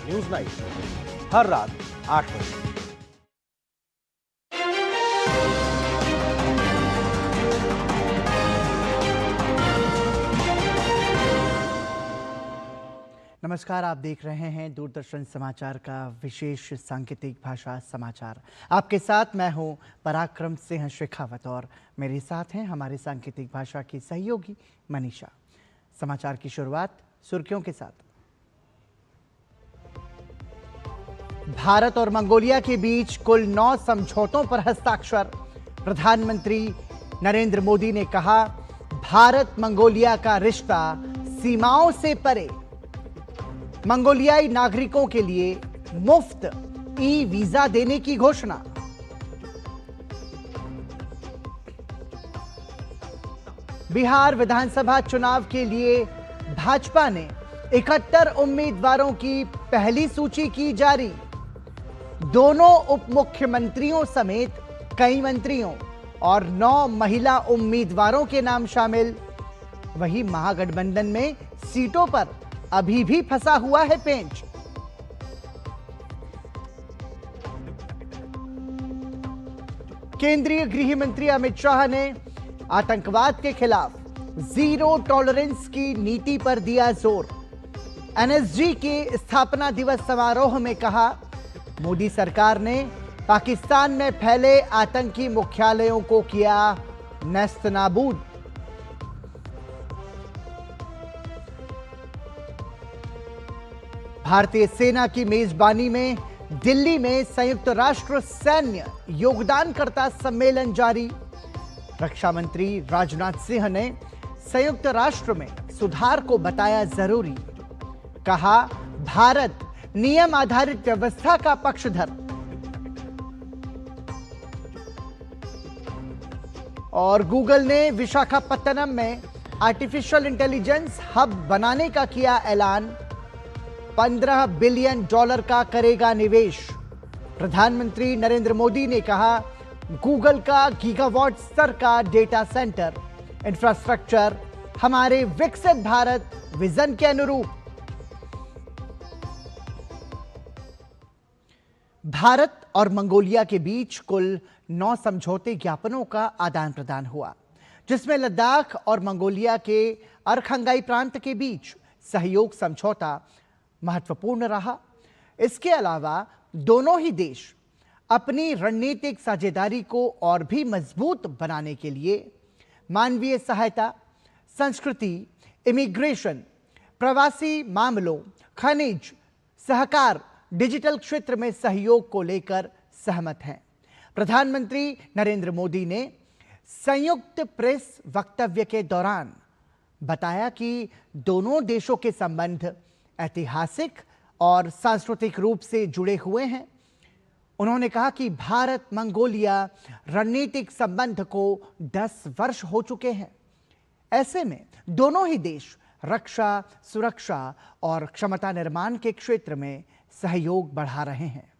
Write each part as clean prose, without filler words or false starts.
News night हर रात 8 बजे। नमस्कार, आप देख रहे हैं दूरदर्शन समाचार का विशेष सांकेतिक भाषा समाचार। आपके साथ मैं हूं पराक्रम सिंह शेखावत और मेरे साथ हैं हमारे सांकेतिक भाषा की सहयोगी मनीषा। समाचार की शुरुआत सुर्खियों के साथ। भारत और मंगोलिया के बीच कुल 9 समझौतों पर हस्ताक्षर। प्रधानमंत्री नरेंद्र मोदी ने कहा, भारत मंगोलिया का रिश्ता सीमाओं से परे। मंगोलियाई नागरिकों के लिए मुफ्त ई वीजा देने की घोषणा। बिहार विधानसभा चुनाव के लिए भाजपा ने 71 उम्मीदवारों की पहली सूची की जारी। दोनों उप मुख्यमंत्रियों समेत कई मंत्रियों और 9 महिला उम्मीदवारों के नाम शामिल। वहीं महागठबंधन में सीटों पर अभी भी फंसा हुआ है पेंच। केंद्रीय गृह मंत्री अमित शाह ने आतंकवाद के खिलाफ जीरो टॉलरेंस की नीति पर दिया जोर। एनएसजी के स्थापना दिवस समारोह में कहा, मोदी सरकार ने पाकिस्तान में फैले आतंकी मुख्यालयों को किया नेस्तनाबूद। भारतीय सेना की मेजबानी में दिल्ली में संयुक्त राष्ट्र सैन्य योगदानकर्ता सम्मेलन जारी। रक्षा मंत्री राजनाथ सिंह ने संयुक्त राष्ट्र में सुधार को बताया जरूरी। कहा, भारत नियम आधारित व्यवस्था का पक्षधर। और गूगल ने विशाखापत्तनम में आर्टिफिशियल इंटेलिजेंस हब बनाने का किया ऐलान। $15 बिलियन का करेगा निवेश। प्रधानमंत्री नरेंद्र मोदी ने कहा, गूगल का गीगावाट स्तर का डेटा सेंटर इंफ्रास्ट्रक्चर हमारे विकसित भारत विजन के अनुरूप। भारत और मंगोलिया के बीच कुल 9 समझौते ज्ञापनों का आदान प्रदान हुआ, जिसमें लद्दाख और मंगोलिया के अरखंगाई प्रांत के बीच सहयोग समझौता महत्वपूर्ण रहा। इसके अलावा दोनों ही देश अपनी रणनीतिक साझेदारी को और भी मजबूत बनाने के लिए मानवीय सहायता, संस्कृति, इमिग्रेशन, प्रवासी मामलों, खनिज, सहकार, डिजिटल क्षेत्र में सहयोग को लेकर सहमत हैं। प्रधानमंत्री नरेंद्र मोदी ने संयुक्त प्रेस वक्तव्य के दौरान बताया कि दोनों देशों के संबंध ऐतिहासिक और सांस्कृतिक रूप से जुड़े हुए हैं। उन्होंने कहा कि भारत मंगोलिया रणनीतिक संबंध को 10 वर्ष हो चुके हैं। ऐसे में दोनों ही देश रक्षा, सुरक्षा और क्षमता निर्माण के क्षेत्र में सहयोग बढ़ा रहे हैं।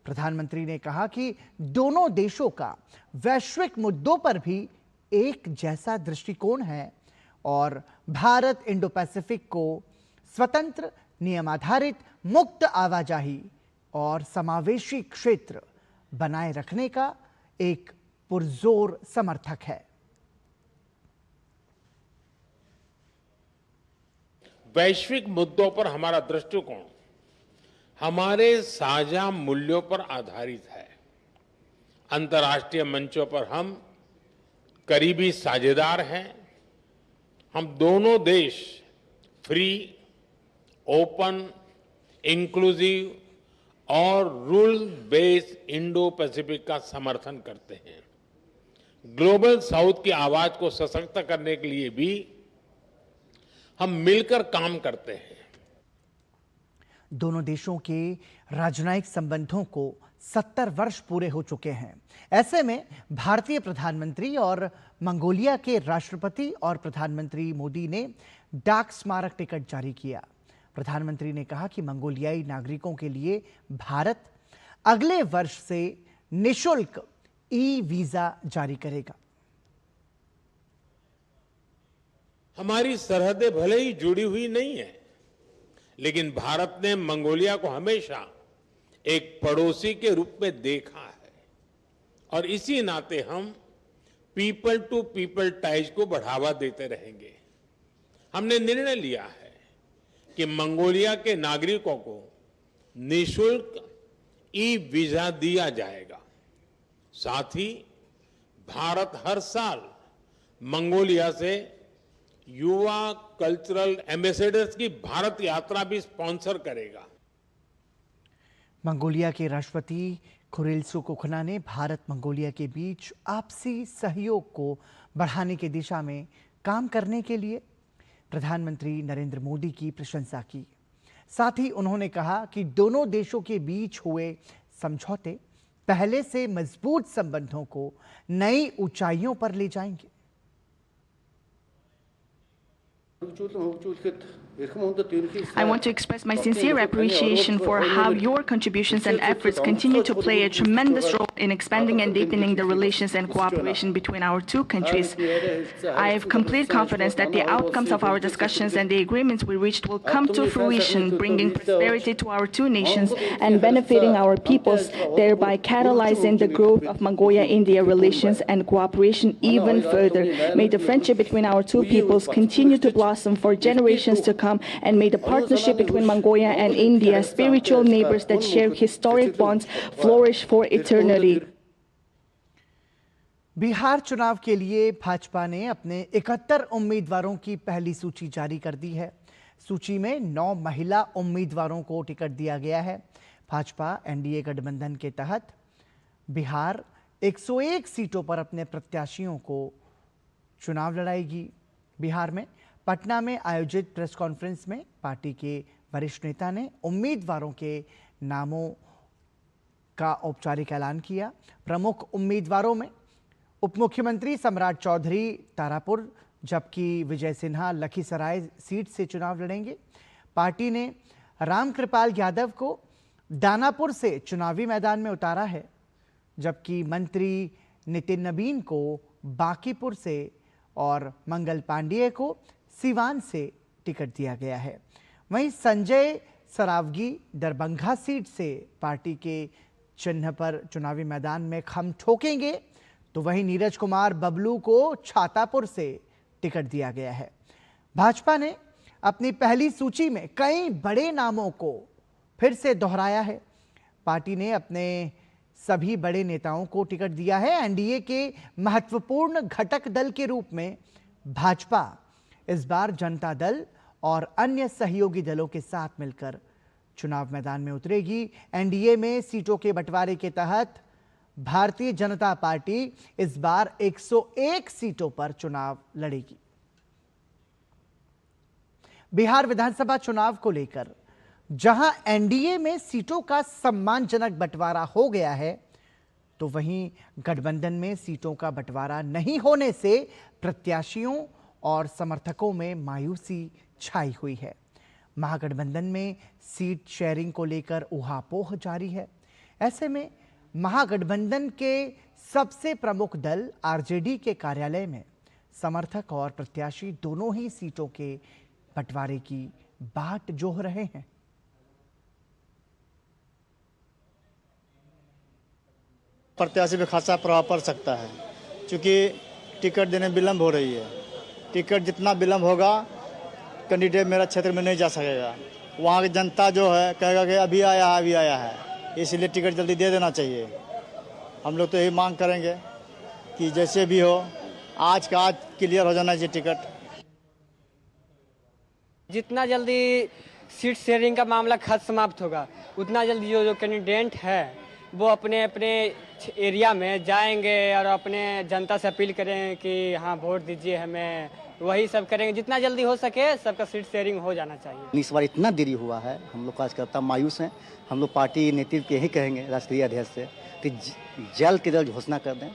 प्रधानमंत्री ने कहा कि दोनों देशों का वैश्विक मुद्दों पर भी एक जैसा दृष्टिकोण है और भारत इंडो पैसिफिक को स्वतंत्र, नियमाधारित, मुक्त आवाजाही और समावेशी क्षेत्र बनाए रखने का एक पुरजोर समर्थक है। वैश्विक मुद्दों पर हमारा दृष्टिकोण हमारे साझा मूल्यों पर आधारित है। अंतर्राष्ट्रीय मंचों पर हम करीबी साझेदार हैं। हम दोनों देश फ्री, ओपन, इंक्लूसिव और रूल बेस्ड इंडो पैसिफिक का समर्थन करते हैं। ग्लोबल साउथ की आवाज को सशक्त करने के लिए भी हम मिलकर काम करते हैं। दोनों देशों के राजनयिक संबंधों को 70 वर्ष पूरे हो चुके हैं। ऐसे में भारतीय प्रधानमंत्री और मंगोलिया के राष्ट्रपति और प्रधानमंत्री मोदी ने डाक स्मारक टिकट जारी किया। प्रधानमंत्री ने कहा कि मंगोलियाई नागरिकों के लिए भारत अगले वर्ष से निःशुल्क ई वीजा जारी करेगा। हमारी सरहदें भले ही जुड़ी हुई नहीं है, लेकिन भारत ने मंगोलिया को हमेशा एक पड़ोसी के रूप में देखा है और इसी नाते हम पीपल टू पीपल टाइज को बढ़ावा देते रहेंगे। हमने निर्णय लिया है कि मंगोलिया के नागरिकों को निःशुल्क ई वीजा दिया जाएगा। साथ ही भारत हर साल मंगोलिया से युवा कल्चरल एम्बेसडर्स की भारत यात्रा भी स्पॉन्सर करेगा। मंगोलिया के राष्ट्रपति खुरेल सुखोखना ने भारत मंगोलिया के बीच आपसी सहयोग को बढ़ाने की दिशा में काम करने के लिए प्रधानमंत्री नरेंद्र मोदी की प्रशंसा की। साथ ही उन्होंने कहा कि दोनों देशों के बीच हुए समझौते पहले से मजबूत संबंधों को नई ऊंचाइयों पर ले जाएंगे। I want to express my sincere appreciation for how your contributions and efforts continue to play a tremendous role in expanding and deepening the relations and cooperation between our two countries. I have complete confidence that the outcomes of our discussions and the agreements we reached will come to fruition, bringing prosperity to our two nations and benefiting our peoples, thereby catalyzing the growth of Mongolia-India relations and cooperation even further. May the friendship between our two peoples continue to blossom for generations to come, and may the partnership between Mongolia and India, spiritual neighbors that share historic bonds, flourish for eternity. Bihar चुनाव के लिए भाजपा ने अपने 71 उम्मीदवारों की पहली सूची जारी कर दी है। सूची में 9 महिला उम्मीदवारों को टिकट दिया गया है। भाजपा एनडीए गठबंधन के तहत बिहार 101 सीटों पर अपने प्रत्याशियों को चुनाव लड़ाएगी। बिहार में पटना में आयोजित प्रेस कॉन्फ्रेंस में पार्टी के वरिष्ठ नेता ने उम्मीदवारों के नामों का औपचारिक ऐलान किया। प्रमुख उम्मीदवारों में उप मुख्यमंत्री सम्राट चौधरी तारापुर, जबकि विजय सिन्हा लखीसराय सीट से चुनाव लड़ेंगे। पार्टी ने रामकृपाल यादव को दानापुर से चुनावी मैदान में उतारा है, जबकि मंत्री नितिन नबीन को बांकीपुर से और मंगल पांडेय को सिवान से टिकट दिया गया है। वहीं संजय सरावगी दरभंगा सीट से पार्टी के चिन्ह पर चुनावी मैदान में खम ठोकेंगे, तो वहीं नीरज कुमार बबलू को छातापुर से टिकट दिया गया है। भाजपा ने अपनी पहली सूची में कई बड़े नामों को फिर से दोहराया है। पार्टी ने अपने सभी बड़े नेताओं को टिकट दिया है। एनडीए के महत्वपूर्ण घटक दल के रूप में भाजपा इस बार जनता दल और अन्य सहयोगी दलों के साथ मिलकर चुनाव मैदान में उतरेगी। एनडीए में सीटों के बंटवारे के तहत भारतीय जनता पार्टी इस बार 101 सीटों पर चुनाव लड़ेगी। बिहार विधानसभा चुनाव को लेकर जहां एनडीए में सीटों का सम्मानजनक बंटवारा हो गया है, तो वहीं गठबंधन में सीटों का बंटवारा नहीं होने से प्रत्याशियों और समर्थकों में मायूसी छाई हुई है। महागठबंधन में सीट शेयरिंग को लेकर ऊहापोह जारी है। ऐसे में महागठबंधन के सबसे प्रमुख दल आरजेडी के कार्यालय में समर्थक और प्रत्याशी दोनों ही सीटों के बंटवारे की बाट जोह रहे हैं। प्रत्याशी पे खासा प्रभाव पड़ सकता है, क्योंकि टिकट देने में विलम्ब हो रही है। टिकट जितना विलम्ब होगा, कैंडिडेट मेरा क्षेत्र में नहीं जा सकेगा। वहाँ की जनता जो है कहेगा कि अभी आया है, इसलिए टिकट जल्दी दे देना चाहिए। हम लोग तो यही मांग करेंगे कि जैसे भी हो आज का आज क्लियर हो जाना चाहिए टिकट। जितना जल्दी सीट शेयरिंग का मामला खत्म समाप्त होगा, उतना जल्दी जो कैंडिडेट है वो अपने अपने एरिया में जाएंगे और अपने जनता से अपील करें कि हाँ वोट दीजिए हमें, वही सब करेंगे। जितना जल्दी हो सके सबका सीट शेयरिंग हो जाना चाहिए। इस बार इतना देरी हुआ है, हम लोग कार्यकर्ता मायूस हैं। हम लोग पार्टी नेतृत्व के यही कहेंगे राष्ट्रीय अध्यक्ष से कि जल्द के जल्द घोषणा कर दें।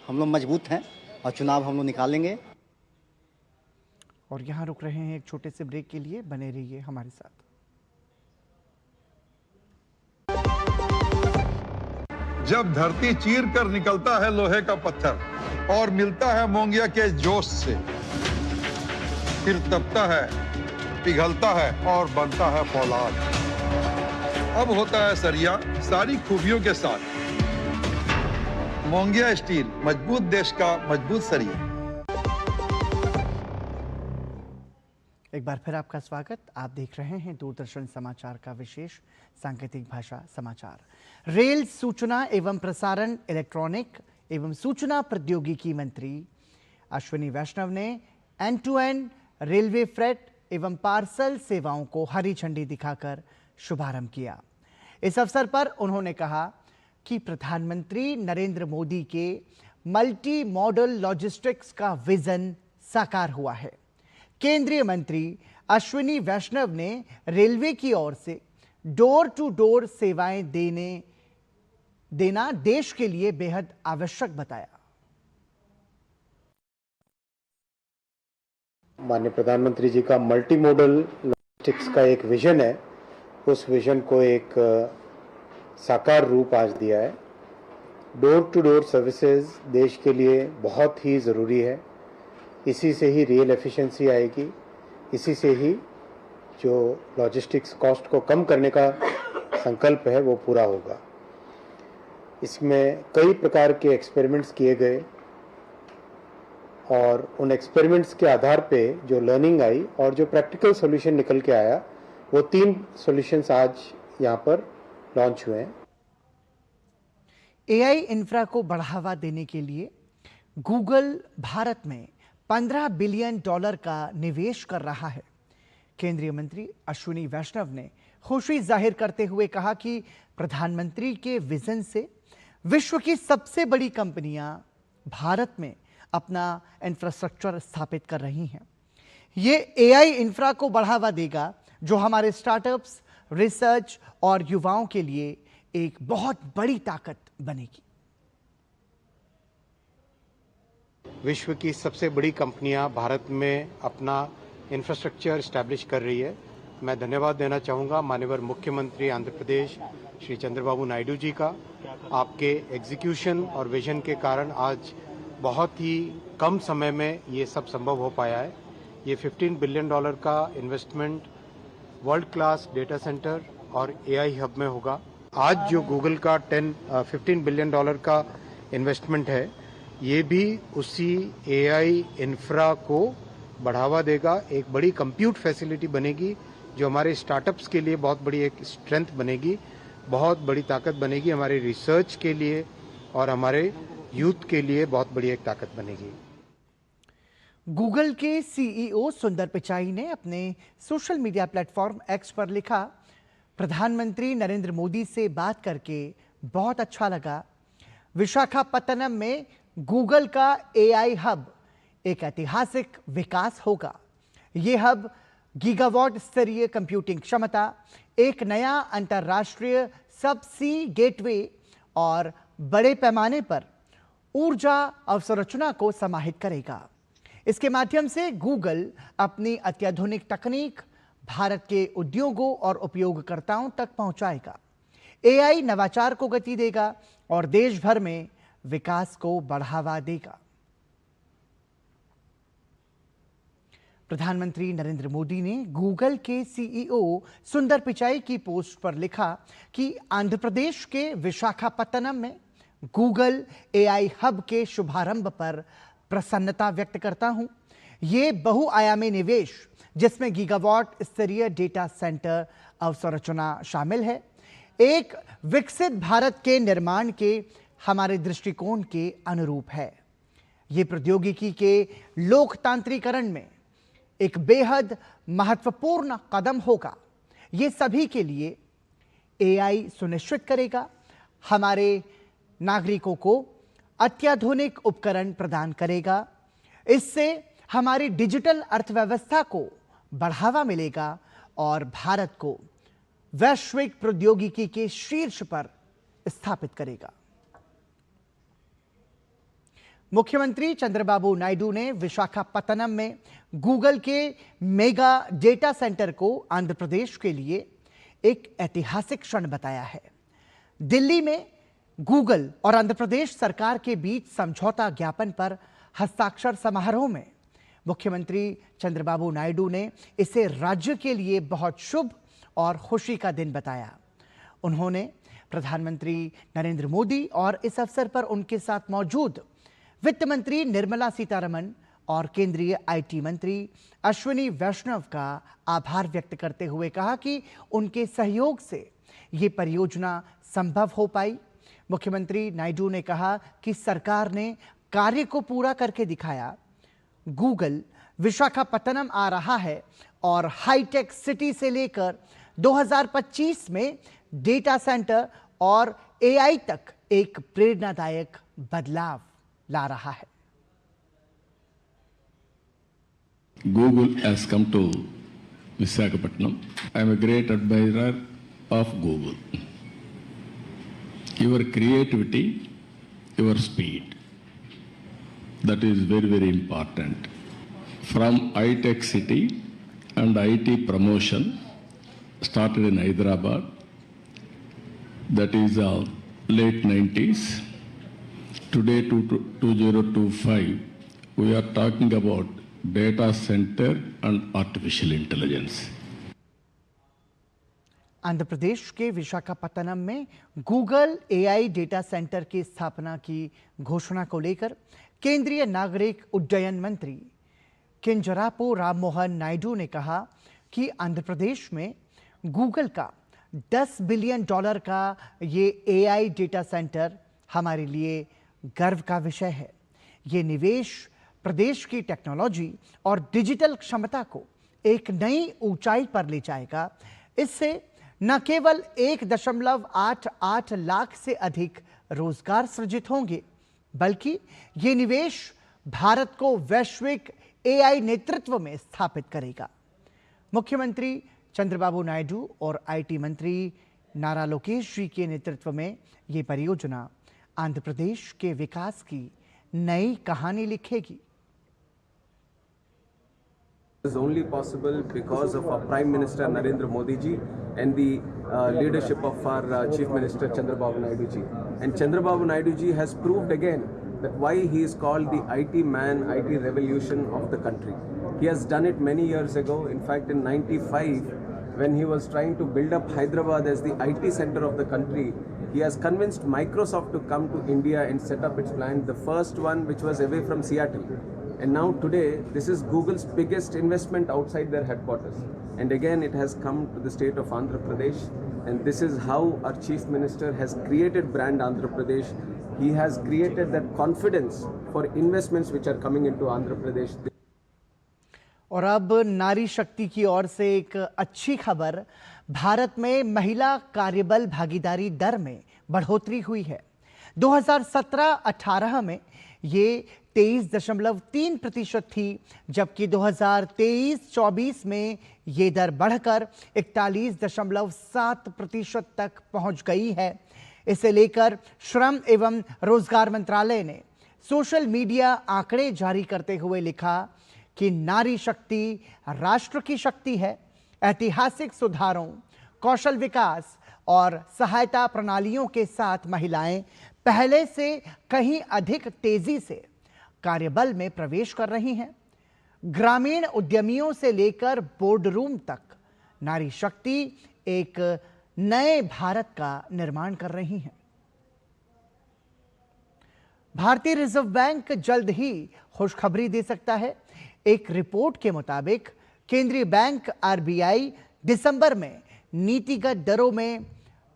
हम लोग मजबूत हैं और चुनाव हम लोग निकालेंगे। और यहाँ रुक रहे हैं एक छोटे से ब्रेक के लिए, बने रहिए हमारे साथ। जब धरती चीर कर निकलता है लोहे का पत्थर और मिलता है मोंगिया के जोश से, फिर तपता है पिघलता है और बनता है फौलाद। अब होता है सरिया सारी खूबियों के साथ। मोंगिया स्टील, मजबूत देश का मजबूत सरिया। एक बार फिर आपका स्वागत। आप देख रहे हैं दूरदर्शन समाचार का विशेष सांकेतिक भाषा समाचार। रेल, सूचना एवं प्रसारण, इलेक्ट्रॉनिक एवं सूचना प्रौद्योगिकी मंत्री अश्विनी वैष्णव ने end to end railway freight एवं पार्सल सेवाओं को हरी झंडी दिखाकर शुभारंभ किया। इस अवसर पर उन्होंने कहा कि प्रधानमंत्री नरेंद्र मोदी के मल्टी मॉडल लॉजिस्टिक्स का विजन साकार हुआ है। केंद्रीय मंत्री अश्विनी वैष्णव ने रेलवे की ओर से डोर टू डोर सेवाएं देना देश के लिए बेहद आवश्यक बताया। माननीय प्रधानमंत्री जी का मल्टी मॉडल लॉजिस्टिक्स का एक विजन है, उस विजन को एक साकार रूप आज दिया है। डोर टू डोर सर्विसेज देश के लिए बहुत ही ज़रूरी है। इसी से ही रियल एफिशिएंसी आएगी, इसी से ही जो लॉजिस्टिक्स कॉस्ट को कम करने का संकल्प है वो पूरा होगा। इसमें कई प्रकार के एक्सपेरिमेंट्स किए गए और उन एक्सपेरिमेंट्स के आधार पे जो लर्निंग आई और जो प्रैक्टिकल सॉल्यूशन निकल के आया, वो 3 सॉल्यूशंस आज यहाँ पर लॉन्च हुए हैं। एआई इंफ्रा को बढ़ावा देने के लिए गूगल भारत में $15 बिलियन का निवेश कर रहा है। केंद्रीय मंत्री अश्विनी वैष्णव ने खुशी जाहिर करते हुए कहा कि प्रधानमंत्री के विजन से विश्व की सबसे बड़ी कंपनियां भारत में अपना इंफ्रास्ट्रक्चर स्थापित कर रही हैं। ये एआई इंफ्रा को बढ़ावा देगा जो हमारे स्टार्टअप्स, रिसर्च और युवाओं के लिए एक बहुत बड़ी ताकत बनेगी। विश्व की सबसे बड़ी कंपनियां भारत में अपना इंफ्रास्ट्रक्चर इस्टेब्लिश कर रही है। मैं धन्यवाद देना चाहूँगा माननीय मुख्यमंत्री आंध्र प्रदेश श्री चंद्रबाबू नायडू जी का। आपके एग्जीक्यूशन और विजन के कारण आज बहुत ही कम समय में ये सब संभव हो पाया है। ये $15 बिलियन का investment world class data centre और एआई हब में होगा। आज जो गूगल का 15 बिलियन का इन्वेस्टमेंट है, ये भी उसी एआई इंफ्रा को बढ़ावा देगा। एक बड़ी कंप्यूट फैसिलिटी बनेगी जो हमारे स्टार्टअप्स के लिए बहुत बड़ी एक स्ट्रेंथ बनेगी, बहुत बड़ी ताकत बनेगी हमारे रिसर्च के लिए और हमारे यूथ के लिए बहुत बड़ी एक ताकत बनेगी। गूगल के सीईओ सुंदर पिचाई ने अपने सोशल मीडिया प्लेटफॉर्म एक्स पर लिखा, प्रधानमंत्री नरेंद्र मोदी से बात करके बहुत अच्छा लगा। विशाखापत्तनम में गूगल का एआई हब एक ऐतिहासिक विकास होगा। ये हब गीगावाट स्तरीय कंप्यूटिंग क्षमता, एक नया अंतर्राष्ट्रीय सबसी गेटवे और बड़े पैमाने पर ऊर्जा अवसंरचना को समाहित करेगा। इसके माध्यम से गूगल अपनी अत्याधुनिक तकनीक भारत के उद्योगों और उपयोगकर्ताओं तक पहुंचाएगा। एआई नवाचार को गति देगा और देश भर में विकास को बढ़ावा देगा। प्रधानमंत्री नरेंद्र मोदी ने गूगल के सीईओ सुंदर पिचाई की पोस्ट पर लिखा कि आंध्र प्रदेश के विशाखापत्तनम में गूगल एआई हब के शुभारंभ पर प्रसन्नता व्यक्त करता हूं। ये बहुआयामी निवेश जिसमें गीगावाट स्तरीय डेटा सेंटर अवसंरचना शामिल है, एक विकसित भारत के निर्माण के हमारे दृष्टिकोण के अनुरूप है। ये प्रौद्योगिकी के लोकतांत्रिकरण में एक बेहद महत्वपूर्ण कदम होगा। ये सभी के लिए एआई सुनिश्चित करेगा, हमारे नागरिकों को अत्याधुनिक उपकरण प्रदान करेगा। इससे हमारी डिजिटल अर्थव्यवस्था को बढ़ावा मिलेगा और भारत को वैश्विक प्रौद्योगिकी के शीर्ष पर स्थापित करेगा। मुख्यमंत्री चंद्रबाबू नायडू ने विशाखापत्तनम में गूगल के मेगा डेटा सेंटर को आंध्र प्रदेश के लिए एक ऐतिहासिक क्षण बताया है। दिल्ली में गूगल और आंध्र प्रदेश सरकार के बीच समझौता ज्ञापन पर हस्ताक्षर समारोह में मुख्यमंत्री चंद्रबाबू नायडू ने इसे राज्य के लिए बहुत शुभ और खुशी का दिन बताया। उन्होंने प्रधानमंत्री नरेंद्र मोदी और इस अवसर पर उनके साथ मौजूद वित्त मंत्री निर्मला सीतारमण और केंद्रीय आईटी मंत्री अश्विनी वैष्णव का आभार व्यक्त करते हुए कहा कि उनके सहयोग से ये परियोजना संभव हो पाई। मुख्यमंत्री नायडू ने कहा कि सरकार ने कार्य को पूरा करके दिखाया। गूगल विशाखापत्तनम आ रहा है और हाईटेक सिटी से लेकर 2025 में डेटा सेंटर और एआई तक एक प्रेरणादायक बदलाव ला रहा है। Google has come to Visakhapatnam. I am a great admirer of Google. Your creativity, your speed, that is very, very important. From high-tech city and IT promotion started in Hyderabad, that is late 90s. Today, 2025, we are talking about data center and artificial intelligence. Andhra Pradesh के विशाखापत्तनम में Google AI data centre की स्थापना की घोषणा को लेकर केंद्रीय नागरिक उड्डयन मंत्री किंजरापू राममोहन नायडू ने कहा कि आंध्र प्रदेश में गूगल का $10 बिलियन का ये एआई डेटा सेंटर हमारे लिए गर्व का विषय है। ये निवेश प्रदेश की टेक्नोलॉजी और डिजिटल क्षमता को एक नई ऊंचाई पर ले जाएगा। इससे न केवल 1.88 लाख से अधिक रोजगार सृजित होंगे, बल्कि ये निवेश भारत को वैश्विक एआई नेतृत्व में स्थापित करेगा। मुख्यमंत्री चंद्रबाबू नायडू और आईटी मंत्री नारा लोकेश जी के नेतृत्व में ये परियोजना आंध्र प्रदेश के विकास की नई कहानी लिखेगी। Is only possible because of our Prime Minister Narendra Modi ji and the leadership of our Chief Minister Chandrababu Naidu ji. And Chandrababu Naidu ji has proved again that why he is called the IT man, IT revolution of the country. He has done it many years ago. In fact, in '95, when he was trying to build up Hyderabad as the IT center of the country, he has convinced Microsoft to come to India and set up its plant, the first one which was away from Seattle. And now today, this is Google's biggest investment outside their headquarters. And again, it has come to the state of Andhra Pradesh. And this is how our Chief Minister has created brand Andhra Pradesh. He has created that confidence for investments which are coming into Andhra Pradesh. और अब नारी शक्ति की ओर से एक अच्छी खबर, भारत में महिला कार्यबल भागीदारी दर में बढ़ोतरी हुई है। 2017-18 में ये 23.3% थी, जबकि 2023-24 में ये दर बढ़कर 41.7% तक पहुंच गई है। इसे लेकर श्रम एवं रोजगार मंत्रालय ने सोशल मीडिया आंकड़े जारी करते हुए लिखा कि नारी शक्ति राष्ट्र की शक्ति है। ऐतिहासिक सुधारों, कौशल विकास और सहायता प्रणालियों के साथ महिलाएं पहले से कहीं अधिक तेजी से कार्यबल में प्रवेश कर रही हैं। ग्रामीण उद्यमियों से लेकर बोर्डरूम तक नारी शक्ति एक नए भारत का निर्माण कर रही हैं। भारतीय रिजर्व बैंक जल्द ही खुशखबरी दे सकता है। एक रिपोर्ट के मुताबिक केंद्रीय बैंक आरबीआई दिसंबर में नीतिगत दरों में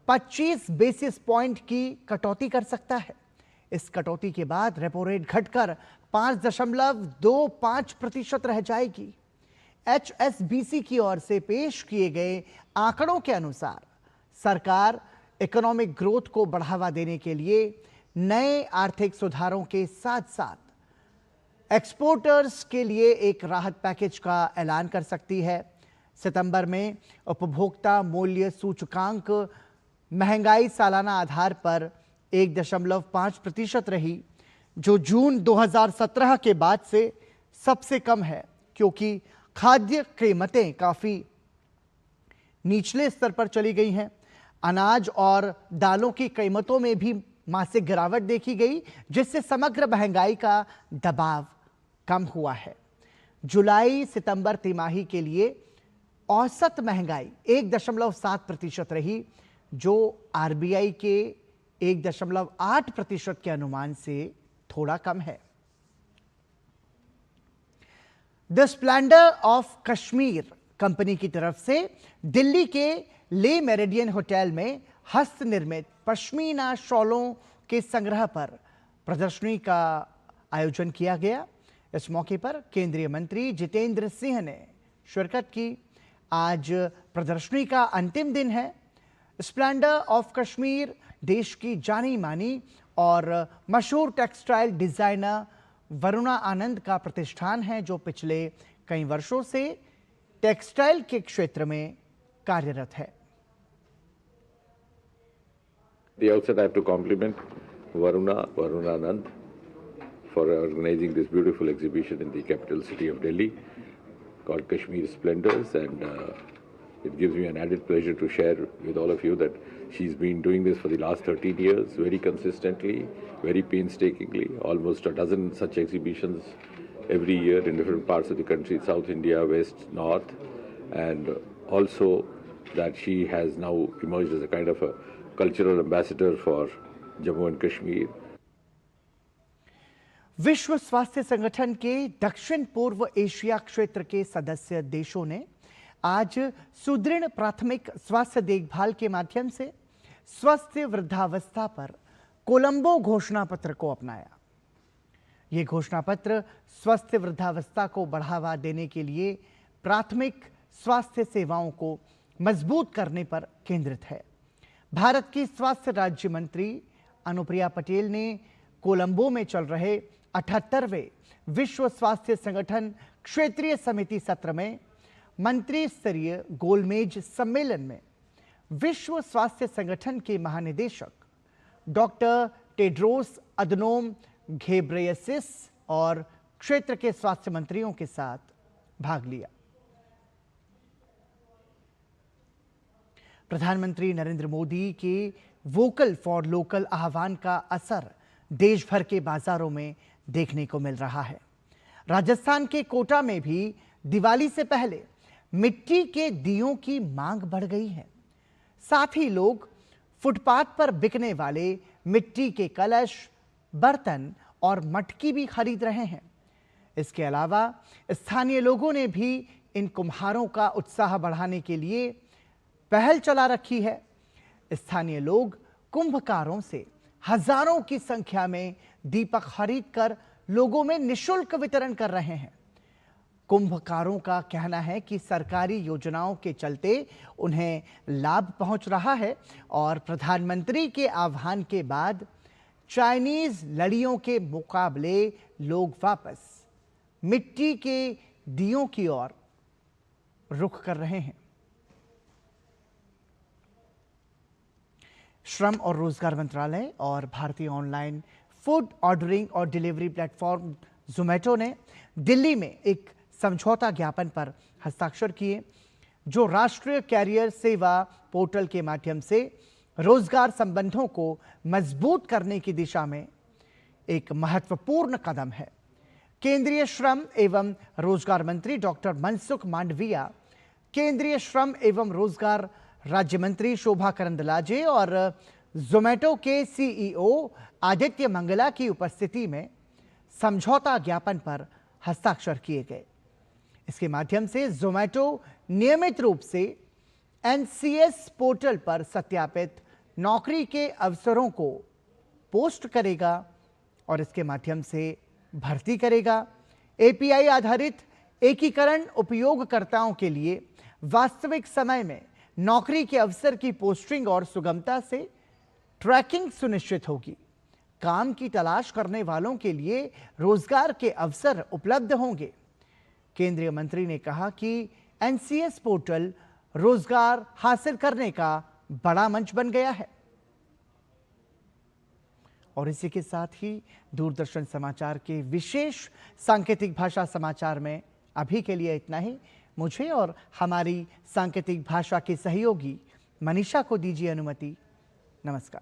25 बेसिस पॉइंट की कटौती कर सकता है। इस कटौती के बाद रेपो रेट घटकर 5.25% रह जाएगी। एचएसबीसी की ओर से पेश किए गए आंकड़ों के अनुसार सरकार इकोनॉमिक ग्रोथ को बढ़ावा देने के लिए नए आर्थिक सुधारों के साथ साथ एक्सपोर्टर्स के लिए एक राहत पैकेज का ऐलान कर सकती है। सितंबर में उपभोक्ता मूल्य सूचकांक महंगाई सालाना आधार पर 1.5% रही, जो जून 2017 के बाद से सबसे कम है, क्योंकि खाद्य कीमतें काफी निचले स्तर पर चली गई हैं। अनाज और दालों की कीमतों में भी मासिक गिरावट देखी गई, जिससे समग्र महंगाई का दबाव कम हुआ है। जुलाई सितंबर तिमाही के लिए औसत महंगाई 1.7% रही, जो आरबीआई के 1.8% के अनुमान से थोड़ा कम है। The splendour of Kashmir company की तरफ से दिल्ली के ले मेरिडियन होटल में हस्त निर्मित पश्मीना शॉलों के संग्रह पर प्रदर्शनी का आयोजन किया गया। इस मौके पर केंद्रीय मंत्री जितेंद्र सिंह ने शिरकत की। आज प्रदर्शनी का अंतिम दिन है। स्प्लेंडर ऑफ कश्मीर देश की जानी मानी और मशहूर टेक्सटाइल डिजाइनर वरुणा आनंद का प्रतिष्ठान है, जो पिछले कई वर्षों से टेक्सटाइल के क्षेत्र में कार्यरत है। The outset, I have to compliment Varuna Anand for organizing this beautiful exhibition in the capital city of Delhi called Kashmir Splendors, and it gives me an added pleasure to share with all of you that she's been doing this for the last 13 years, very consistently, very painstakingly, almost a dozen such exhibitions every year in different parts of the country, South India, West, North, and also that she has now emerged as a kind of a cultural ambassador for Jammu and Kashmir. विश्व स्वास्थ्य संगठन के दक्षिण पूर्व Asia क्षेत्र के सदस्य देशों ने आज सुदृढ़ प्राथमिक स्वास्थ्य देखभाल के माध्यम से स्वस्थ वृद्धावस्था पर कोलंबो घोषणा पत्र को अपनाया। यह घोषणा पत्र स्वस्थ वृद्धावस्था को बढ़ावा देने के लिए प्राथमिक स्वास्थ्य सेवाओं को मजबूत करने पर केंद्रित है। भारत की स्वास्थ्य राज्य मंत्री अनुप्रिया पटेल ने कोलंबो में चल रहे 78वें विश्व स्वास्थ्य संगठन क्षेत्रीय समिति सत्र में मंत्री स्तरीय गोलमेज सम्मेलन में विश्व स्वास्थ्य संगठन के महानिदेशक डॉक्टर टेड्रोस अदनोम घेब्रेयेसस और क्षेत्र के स्वास्थ्य मंत्रियों के साथ भाग लिया। प्रधानमंत्री नरेंद्र मोदी के वोकल फॉर लोकल आह्वान का असर देश भर के बाजारों में देखने को मिल रहा है। राजस्थान के कोटा में भी दिवाली से पहले मिट्टी के दियों की मांग बढ़ गई है। साथ ही लोग फुटपाथ पर बिकने वाले मिट्टी के कलश, बर्तन और मटकी भी खरीद रहे हैं। इसके अलावा स्थानीय लोगों ने भी इन कुम्हारों का उत्साह बढ़ाने के लिए पहल चला रखी है। स्थानीय लोग कुंभकारों से हजारों की संख्या में दीपक खरीदकर लोगों में निःशुल्क वितरण कर रहे हैं। कुंभकारों का कहना है कि सरकारी योजनाओं के चलते उन्हें लाभ पहुंच रहा है और प्रधानमंत्री के आह्वान के बाद चाइनीज लड़ियों के मुकाबले लोग वापस मिट्टी के दियों की ओर रुख कर रहे हैं। श्रम और रोजगार मंत्रालय और भारतीय ऑनलाइन फूड ऑर्डरिंग और डिलीवरी प्लेटफॉर्म जोमैटो ने दिल्ली में एक समझौता ज्ञापन पर हस्ताक्षर किए, जो राष्ट्रीय कैरियर सेवा पोर्टल के माध्यम से रोजगार संबंधों को मजबूत करने की दिशा में एक महत्वपूर्ण कदम है। केंद्रीय श्रम एवं रोजगार मंत्री डॉक्टर मनसुख मांडविया, केंद्रीय श्रम एवं रोजगार राज्य मंत्री शोभा करंदलाजे और जोमैटो के सीईओ आदित्य मंगला की उपस्थिति में समझौता ज्ञापन पर हस्ताक्षर किए गए। इसके माध्यम से जोमैटो नियमित रूप से एनसीएस पोर्टल पर सत्यापित नौकरी के अवसरों को पोस्ट करेगा और इसके माध्यम से भर्ती करेगा। एपीआई आधारित एकीकरण उपयोगकर्ताओं के लिए वास्तविक समय में नौकरी के अवसर की पोस्टिंग और सुगमता से ट्रैकिंग सुनिश्चित होगी। काम की तलाश करने वालों के लिए रोजगार के अवसर उपलब्ध होंगे। केंद्रीय मंत्री ने कहा कि एनसीएस पोर्टल रोजगार हासिल करने का बड़ा मंच बन गया है। और इसी के साथ ही दूरदर्शन समाचार के विशेष सांकेतिक भाषा समाचार में अभी के लिए इतना ही। मुझे और हमारी सांकेतिक भाषा के सहयोगी मनीषा को दीजिए अनुमति। नमस्कार।